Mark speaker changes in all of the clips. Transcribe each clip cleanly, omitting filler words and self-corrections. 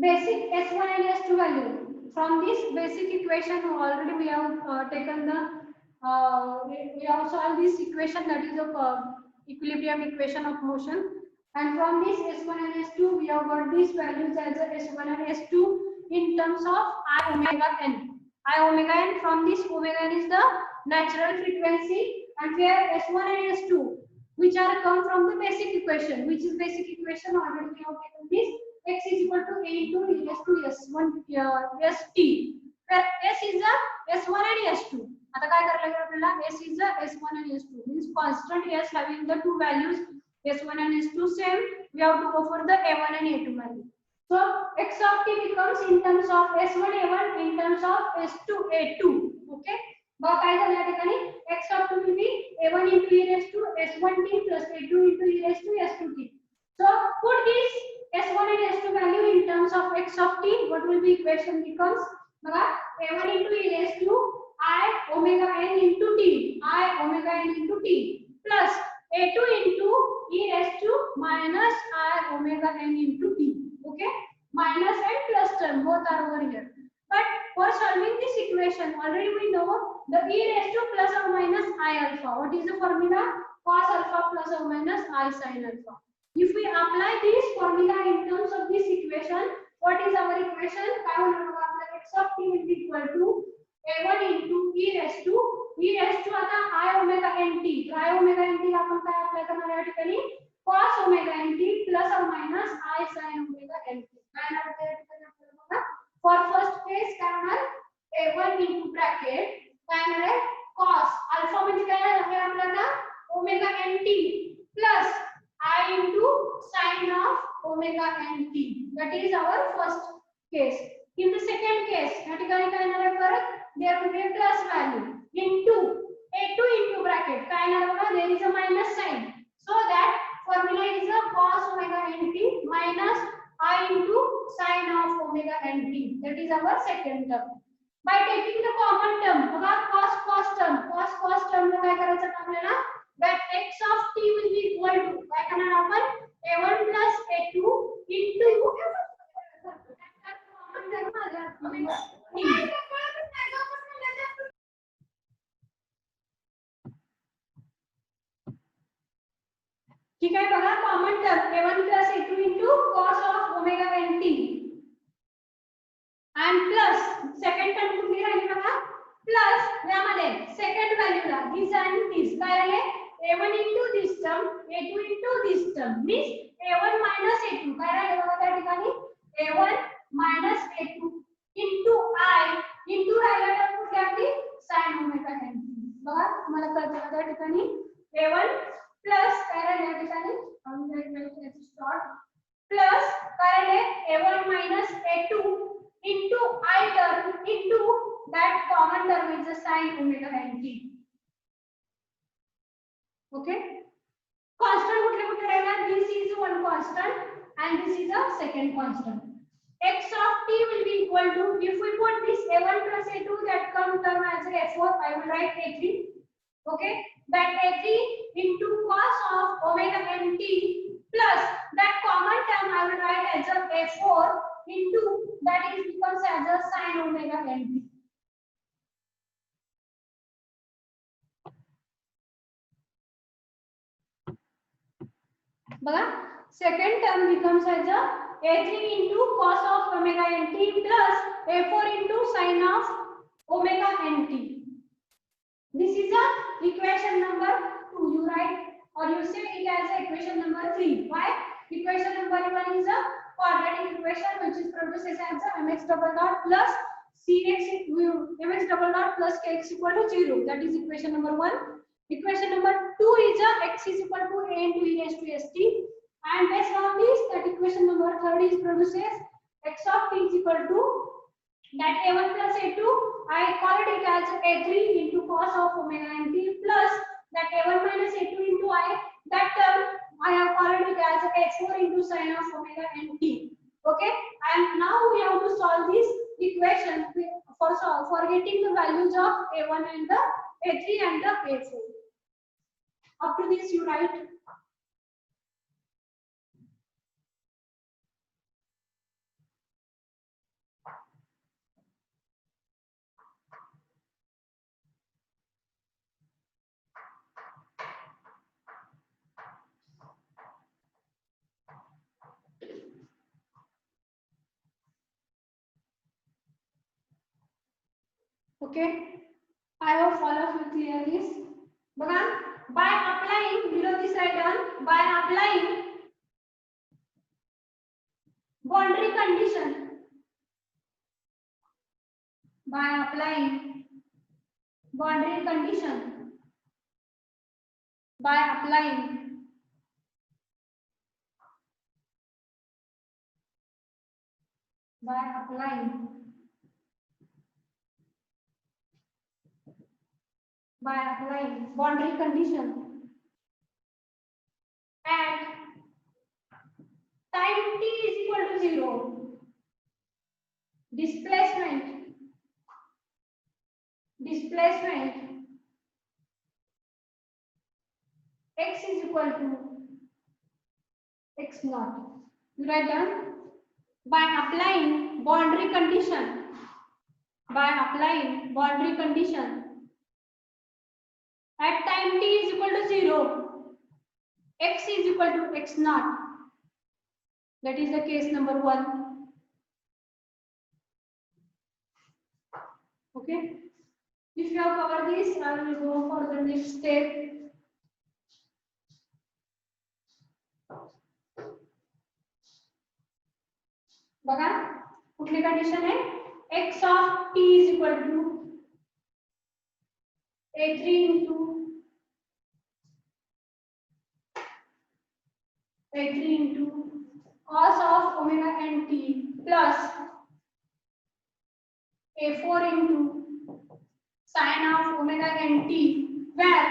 Speaker 1: basic S1 and S2 value. From this basic equation, already we have taken the we have solved this equation, that is of equilibrium equation of motion. And from this S1 and S2, we have got these values as a S1 and S2 in terms of I omega n. I omega n, from this omega n is the natural frequency, and here S1 and S2, which are come from the basic equation, which is basic equation already we have taken this x is equal to a into e raised to s1 st, where s is the s1 and s2. आता काय करायला लागेल आपल्याला, s is the s1 and s2 means constant s having the two values s1 and s2 same, we have to go for the a1 and a2 value. So x of t becomes in terms of s1 a1 in terms of s2 a2. Okay, बघा काय झालं या ठिकाणी, x of t will be a1 into e raised to s1t plus a2 into e raised to s2t. So put this s1 and s2 value in terms of x of t, what will be equation becomes, बघा a1 into e raised to I omega n into t, I omega n into t plus a2 into e raised to minus I omega n into t. Okay, minus and plus term both are over here. But for solving this equation, already we know the e raised to plus or minus I alpha. What is the formula? Cos alpha plus or minus I sin alpha. If we apply this formula in terms of this equation, what is our equation? X of t will be equal to a1 into e raised to आता I omega nt, I omega nt आपण काय apply करणार या ठिकाणी cos omega nt plus or minus I sin omega nt. काय येणार त्या ठिकाणी आपल्याला बघा, for first case काय होणार, a1 into bracket काय येणार आहे cos alpha म्हणजे काय आहे आपल्याला omega nt plus I into sin of omega nt. That is our first case. In the second case, या ठिकाणी काय येणार आहे परत, there will be a plus value into a2 into bracket काय येणार बघा, there is a minus sign, so that formula is a cos omega nt minus I into sin of omega nt. That is our second term. By taking the common term, बघा cos term ला काय करायचं आपल्याला, that x of t will be equal to काय करणार आपण a1 plus a2 into ठीक आहे बघा, common term a1 plus a2 into cos of omega nt and plus second term कुठली राहिली बघा, plus यामध्ये second value La this and this काय राहिले, a1 into this term a2 into this term means a1 minus a2 काय राहिले बघा त्या ठिकाणी a1 minus a2 into I into राहिला तर कुठली आपली sin omega nt. बघा तुम्हाला कळतं त्या ठिकाणी a1 plus काय राहिले या ठिकाणी start plus काय राहिले a1 minus a2 into I term into that common term is the sin omega nt. Okay, constant कुठले कुठले राहिला, this is one constant and this is a second constant. X of t will be equal to, if we put this a1 plus a2, that come term as a a4, I will write a3. Okay, that a3 into cos of omega nt plus that common term I will write as a a4 into that is becomes as a sin omega nt. बघा second term becomes as a a3 into cos of omega nt plus a4 into sin of omega nt. This is a equation number 2. You write or you say it as a equation number 3. Why? Equation number 1 is a quadratic equation which is produces as a mx double dot plus cx mx double dot plus kx equal to 0. That is equation number 1. Equation number 2 is a x is equal to a into e raised to st, and based on this, that equation number 3 is produces x of t is equal to that a1 plus a2, I called it as a3 into cos of omega nt plus that a1 minus a2 into I, that term I have called it as a4 into sin of omega nt. Okay, and now we have to solve this equation for getting the values of a1 and the a3 and the a4. Up to this you write Okay, I hope all of you clear this. बघा, by applying, below this written, by applying boundary condition, by applying boundary condition, by applying boundary condition at time t is equal to 0, displacement x is equal to x naught. You write down, by applying boundary condition, at time t is equal to 0, x is equal to x naught. That is the case number 1. Okay. If you have covered this, I will go for the next step. बघा, कुठली condition आहे, x of t is equal to a3 into cos of omega n t plus a4 into sin of omega n t, where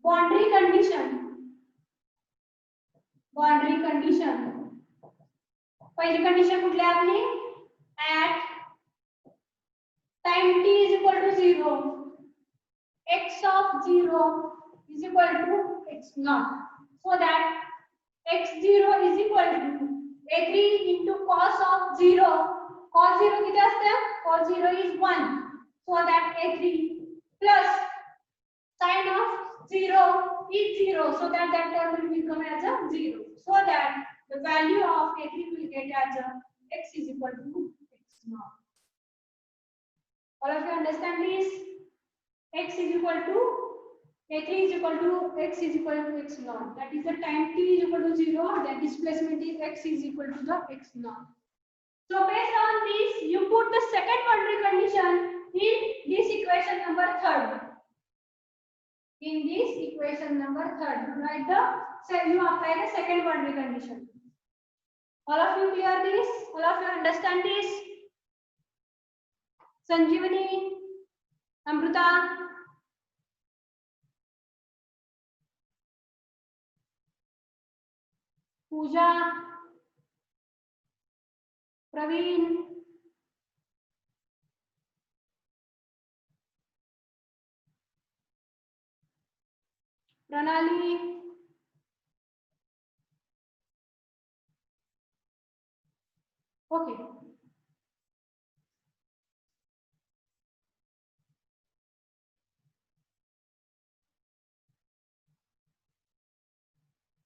Speaker 1: boundary condition पहिली condition कुठली आपली, at time t is equal to 0, x of 0 is equal to x naught, so that x0 is equal to a3 into cos of 0. Cos 0 किती असते, cos 0 is 1, so that a3 plus sin of 0 is 0, so that term will become as a 0, so that the value of a3 will get as a x is equal to x naught. All of you understand this? X is equal to a3 is equal to x is equal to x naught. That is the time t is equal to 0. That displacement is x is equal to the x naught. So based on this, you put the second boundary condition in this equation number 3rd. In this equation number 3rd, write you apply the second boundary condition. All of you clear this? All of you understand this? Sanjeevani, Amrita, Pooja, Praveen, Pranali, okay.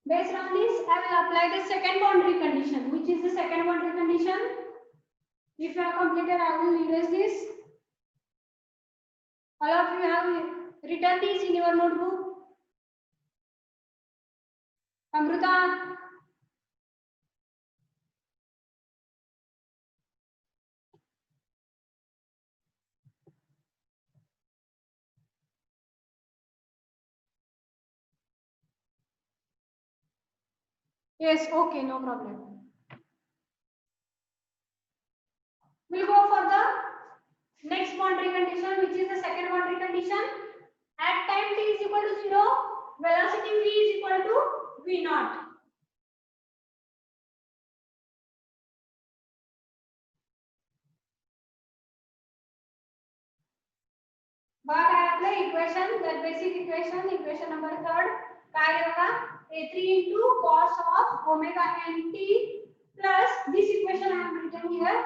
Speaker 1: Based on this, I will apply the second boundary condition. Which is the second boundary condition? If you have completed, I will erase this. All of you have written this in your notebook. Amrita, yes, okay, no problem. We'll go for the next boundary condition, which is the second boundary condition. At time t is equal to 0, velocity v is equal to v naught. But I apply equation, that basic equation number 3rd. a3 into cos of omega n t plus this equation I have written here,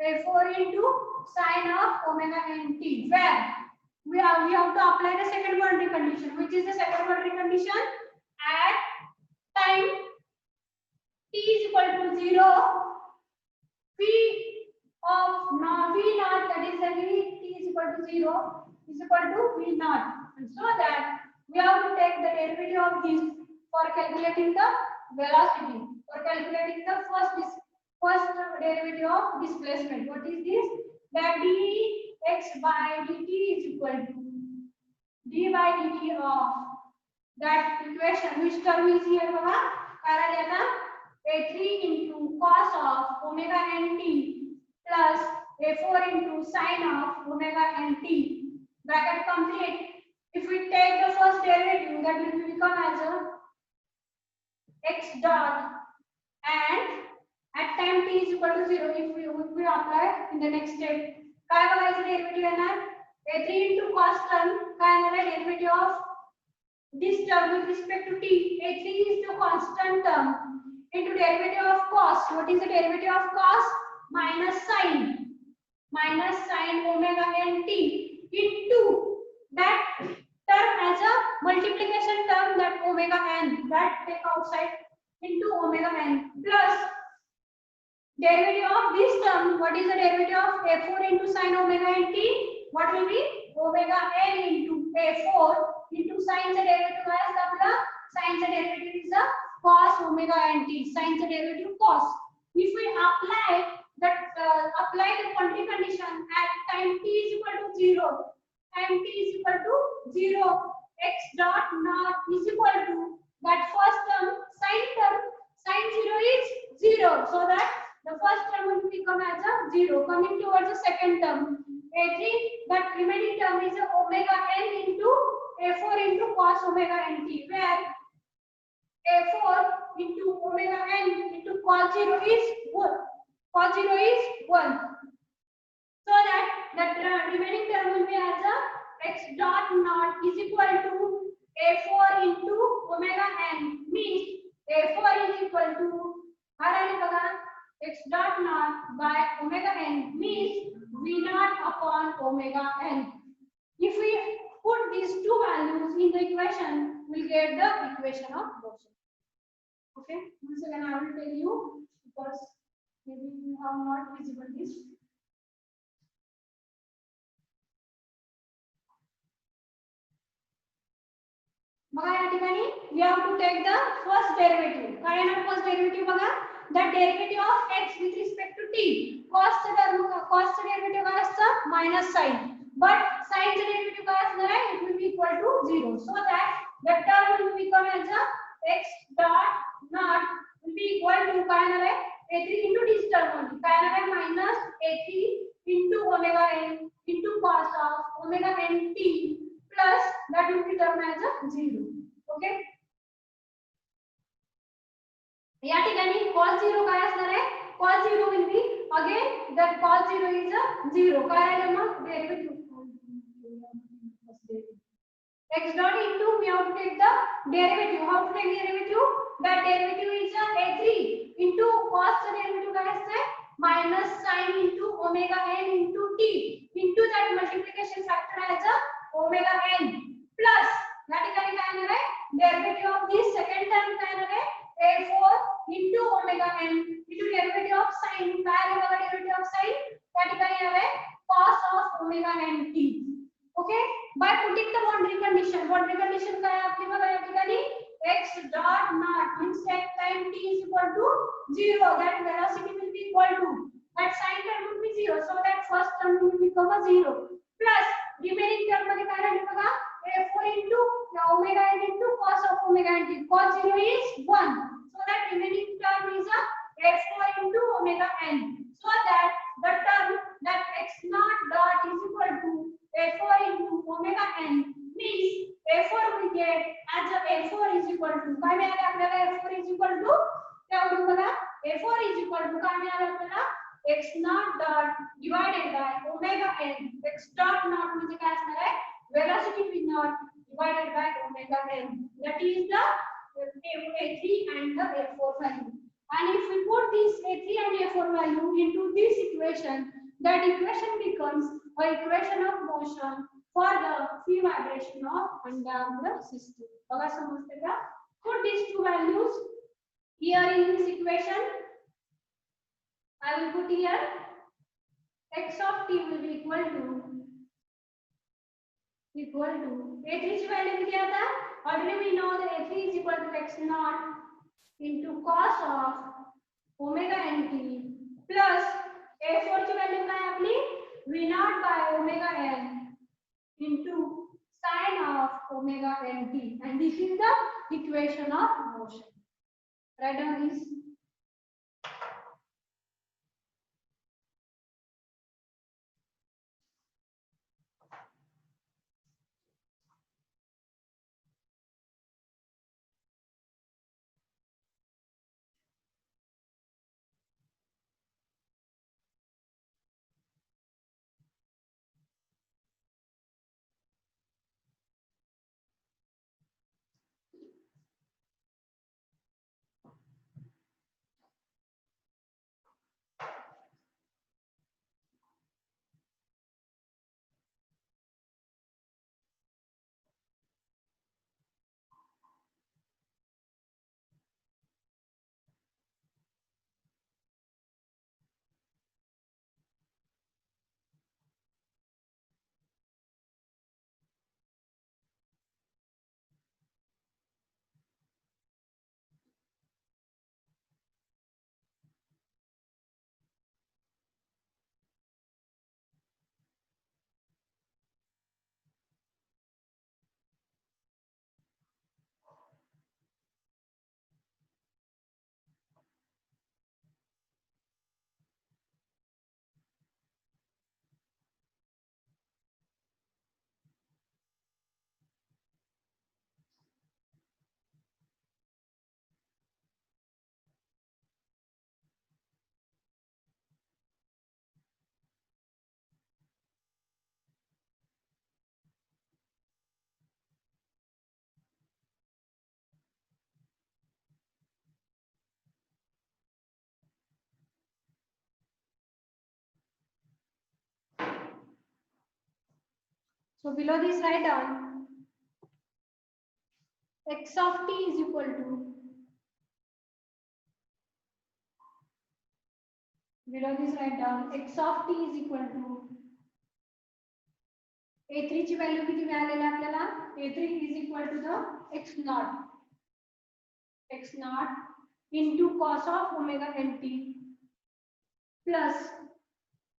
Speaker 1: a4 into sin of omega n t, where we have to apply the second boundary condition. Which is the second boundary condition? At time t is equal to 0, v of now V naught, that is the t is equal to 0 is equal to V naught. And so that we have to take the derivative of this for calculating the velocity, for calculating the first derivative of displacement. What is this? That dx by dt is equal to d by dt of that equation. Which term is here, baba? Kara jata a3 into cos of omega nt plus a4 into sin of omega nt. Bracket complete. If we take the first derivative, that will become as a x dot, and at time t is equal to 0, if we apply in the next step, काय बघायचं derivative येणार a3 into cos term, काय येणार आहे derivative of this term with respect to t. a3 is the constant term into derivative of cos. What is the derivative of cos? Minus sin omega nt into that term as a multiplication term, that omega n, that take outside, into omega n plus derivative of this term. What is the derivative of a4 into sin omega nt? What will be omega n into a4 into sin चा derivative काय असतं आपला? Sin चा derivative is the cos omega nt. Sin चा derivative cos. If we apply the boundary condition at time t is equal to 0, time t is equal to 0, x dot naught is equal to that first term, sin 0 is 0, so that the first term will become as a 0. Coming towards the second term, a3, that remaining term is omega n into a4 into cos omega nt, where a4 into omega n into cos 0 is 1. Cos 0 is 1. So that remaining term will be as a x dot naught is equal to a4 into omega n, means a4 is equal to x dot naught by omega n, means v naught upon omega n. If we put these two values in the equation, we'll get the equation of motion. Okay, once again I will tell you, because maybe you have not visible this. बघा या ठिकाणी we have to take the first derivative. काय येणार first derivative बघा? That derivative of x with respect to t. Cos चा derivative काय असतं? Minus sin. But sin चा derivative काय असणार आहे? It will be equal to 0. So that the term will become as a x dot naught will be equal to काय येणार आहे? a3 into this term only. काय येणार आहे? Minus a3 into omega n into cos of omega nt plus that will be term as a 0. Okay. या ठिकाणी cos 0 काय असणार आहे? Cos 0 will be again that cos 0 is a 0. काय आहे मग derivative x dot into we have to take the derivative. How to take derivative? That derivative is a3 into cos चा derivative काय असते? Minus sin into omega n into t into that multiplication factor as a omega n plus या ठिकाणी काय येणार आहे? Derivative of this second term काय येणार आहे? a4 into omega n into derivative of sin. काय आहे बघा derivative of sin? त्या ठिकाणी येणार आहे cos of omega n t. Okay, by putting the boundary condition काय आहे आपली बघा या ठिकाणी x dot naught means at time t is equal to 0, that velocity will be equal to that sin term will be 0, so that first term will become a 0 plus remaining term मध्ये काय राहील बघा a4 into omega n into cos of omega n. Cos 0 is 1, so that remaining term is a4 into omega n, so that the term that x naught dot is equal to a4 into omega n, means a4 we get as a4 is equal to काय मिळाले आपल्याला a4 is equal to त्यावरून बघा a4 is equal to काय मिळाले आपल्याला x naught dot divided by omega n. x dot naught म्हणजे काय असणार आहे velocity v naught divided by omega n, that is the a3 and the a4 value. And if we put this a3 and a4 value into this equation, that equation becomes an equation of motion for the free vibration of undamped system. बघा समजते का? Put these two values here in this equation. I will put here x of t will be equal to a3 की value क्या था? Already we know that a3 is equal to x naught into cos of omega nt plus a4 की value क्या है अपनी? v naught by omega n into sin of omega nt, and this is the equation of motion. Write down this. So below this, write down x of t is equal to, below this write down x of t is equal to a3 ची value किती मिळालेली आपल्याला? a3 is equal to the x naught into cos of omega nt plus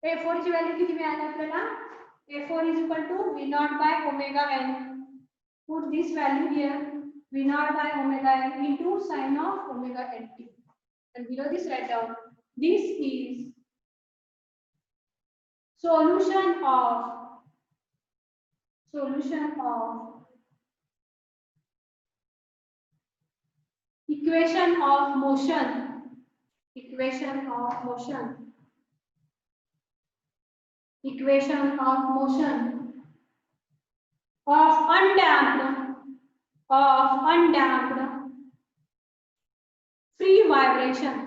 Speaker 1: a4 ची value किती मिळाली आपल्याला? a4 is equal to v naught by omega n. Put this value here, v naught by omega n into sin of omega nt, and below this write down this is solution of equation of motion of undamped free vibration.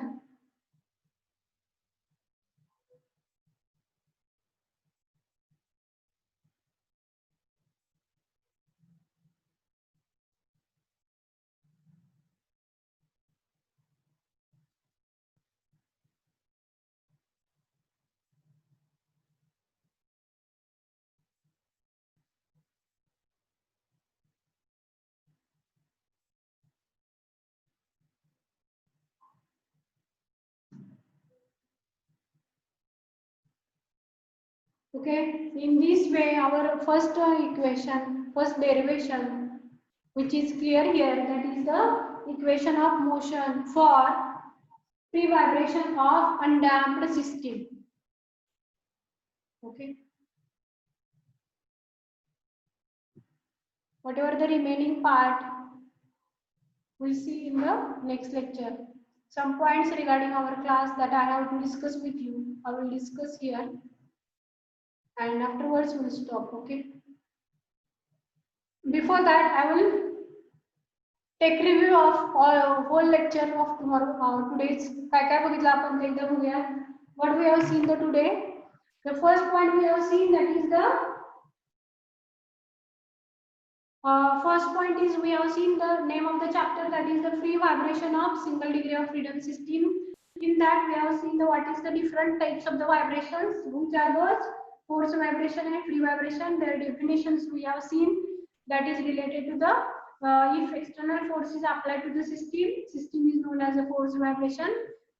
Speaker 1: Okay, in this way our first derivation, which is clear here, that is the equation of motion for free vibration of undamped system. Okay, whatever the remaining part we'll see in the next lecture. Some points regarding our class that I have to discuss with you, I will discuss here, and afterwards we'll stop. Okay, before that I will take review of all whole lecture of tomorrow. Today's काय बघितलं आपण ते एकदा बघूया. What we have seen the today, the first point we have seen, that is the first point is we have seen the name of the chapter, that is the free vibration of single degree of freedom system In that we have seen the what is the different types of the vibrations, which are those force vibration and free vibration. Their definitions we have seen, that is related to the if external force is applied to the system is known as a force vibration.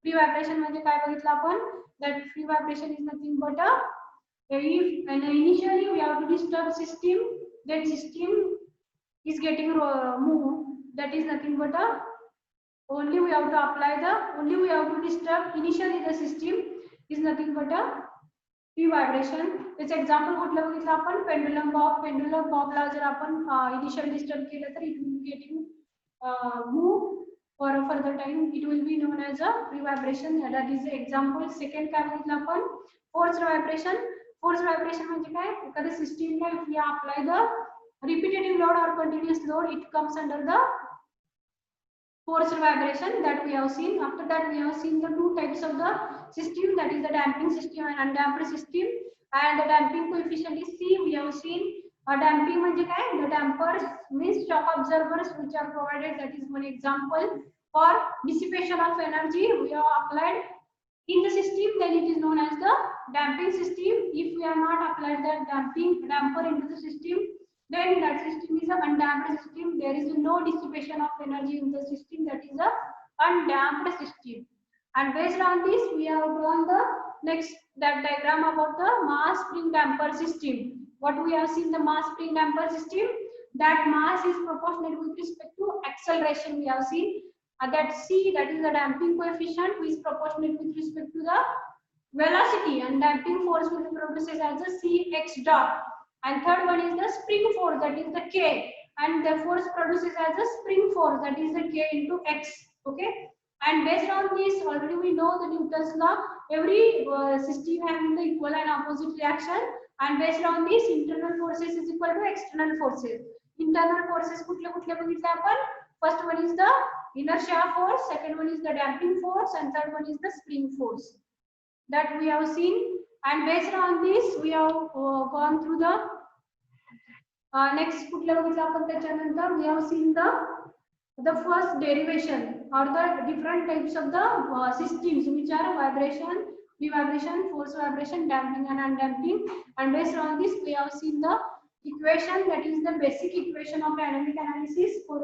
Speaker 1: Free vibration म्हणजे काय बघितलं आपण, that free vibration is nothing but a if and initially we have to disturb system, that system is getting moved, that is nothing but a only we have to apply the only we have to disturb initially the system is nothing but a free vibration. त्याच example कुठलं बघितलं आपण, pendulum बॉबला जर आपण initial disturb केलं तर it will be getting move for a further time, it will be known as a free vibration. That is the example. Second काय बघितलं आपण, forced vibration. Forced vibration म्हणजे काय, एखाद्या सिस्टीमला if we apply the repetitive load or continuous load, it comes under the forced vibration that we have seen. After that we have seen the two types of the system, that is the damping system and undamped system. And the damping coefficient is C. We have seen damping म्हणजे काय, the dampers means shock absorbers which are provided, that is one example. For dissipation of energy we have applied in the system, then it is known as the damping system. If we have not applied that damper into the system, then that system is an undamped system. There is no dissipation of energy in the system, that is a undamped system. And based on this we have drawn the next that diagram about the mass spring damper system. What we have seen, the mass spring damper system, that mass is proportional with respect to acceleration. We have seen that C, that is the damping coefficient, which is proportional with respect to the velocity, and damping force will be produced as the C x dot. And third one is the spring force, that is the K, and the force produces as a spring force, that is the K into X. Okay, and based on this already we know the Newton's law, every system having the equal and opposite reaction, and based on this internal forces is equal to external forces. Internal forces कुठले कुठले बघितले आपण, first one is the inertia force, second one is the damping force, and third one is the spring force, that we have seen. And based on this we have gone through the next कुठले बघितले आपण, त्याच्यानंतर we have seen the first derivation or the different types of the systems, which are vibration, free vibration, force vibration, damping and undamping. And based on this we have seen the equation, that is the basic equation of dynamic analysis. For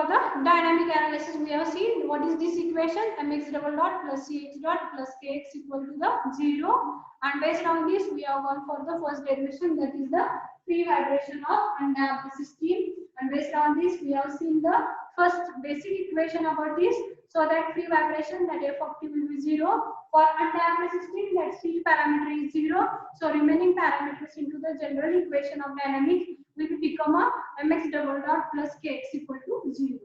Speaker 1: the dynamic analysis we have seen what is this equation, mx double dot plus cx dot plus kx equal to the 0. And based on this we have gone for the first derivation, that is the free vibration of undamped system. And based on this we have seen the first basic equation about this, so that free vibration, that f of t will be 0. For undamped system, that c parameter is 0, so remaining parameters into the general equation of dynamics will become a mx double dot plus kx equal to 0.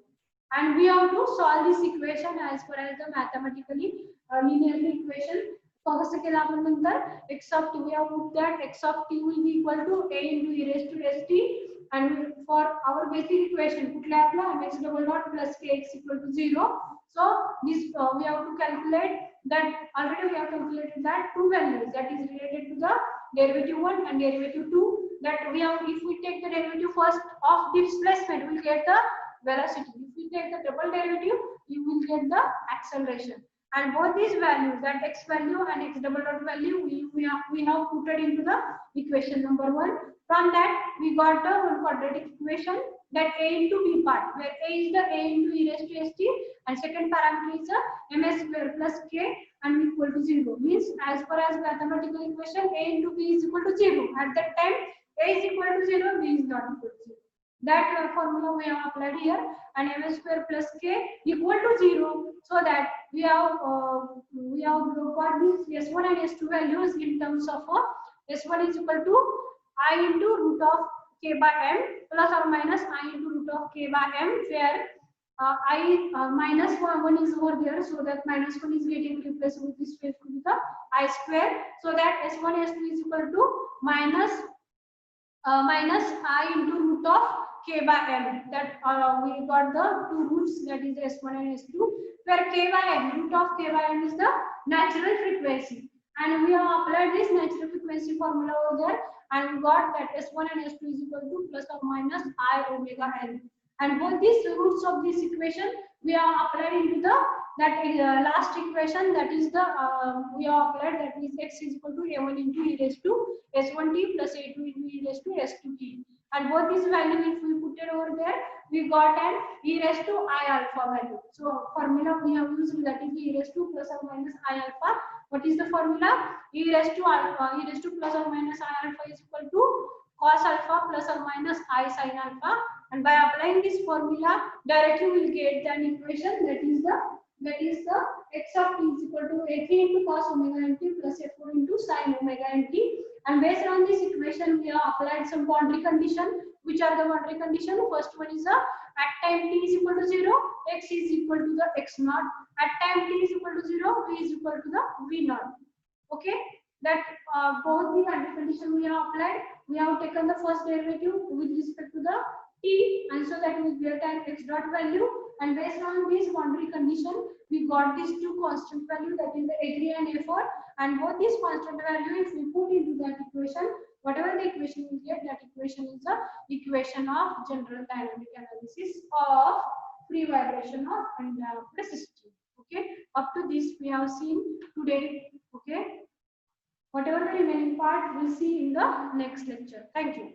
Speaker 1: And we have to solve this equation as far as the mathematically linearly equation. कसं केलं आपण नंतर, x of t, we have put that x of t will be equal to a into e raised to st. And for our basic equation कुठला आपला mx double dot plus kx equal to 0. So this we have to calculate that, already we have calculated that two values, that is related to the derivative 1 and derivative 2, that we have, if we take the derivative first of displacement we will get the velocity, if we take the double derivative you will get the acceleration. And both these values, that x value and x double dot value, we have put it into the equation number 1. From that we got the one quadratic equation, that a into b part, where a is the a into e raised to st, and second parameter is the ms square plus k and equal to 0. Means as far as mathematical equation a into b is equal to 0, at that time a is equal to 0, b is not equal to 0. That formula we have applied here, and ms square plus k equal to 0, so that we have got these s1 and s2 values in terms of s1 is equal to I into root of k by m plus or minus I into root of k by m, where I minus 1 is over there, so that minus 1 is getting replaced with this space with the I square, so that s1 s2 is equal to minus I into root of k by m. That we got the two roots, that is s1 and s2, where k by m, root of k by m is the natural frequency, and we have applied this natural frequency formula over there, and we got that s1 and s2 is equal to plus or minus I omega n. and both these roots of this equation we are applied into the last equation, that is the we are applied, that is x is equal to a1 into e raised to s1t plus a2 into e raised to s2t, and both these value if we put it over there, we got an e raised to I alpha value. So formula we have used, that is e raised to plus or minus I alpha. What is the formula? E raised to alpha, e raised to plus or minus I alpha is equal to cos alpha plus or minus I sin alpha, and by applying this formula directly we will get an equation, that is the x of t is equal to a3 into cos omega nt plus a4 into sin omega nt, and based on this equation we have applied some boundary condition. Which are the boundary condition? First one is at time t is equal to 0, x is equal to the x naught. At time t is equal to 0, v is equal to the v naught. Okay, that both the boundary condition we have applied. We have taken the first derivative with respect to the t, and so that we get an x dot value, and based on this boundary condition we got these two constant value, that is the a3 and a4, and both these constant value if we put into that equation, whatever the equation we get, that equation is the equation of general dynamic analysis of free vibration of undamped system. Okay, up to this we have seen today. Okay, whatever the remaining part we'll see in the next lecture. Thank you.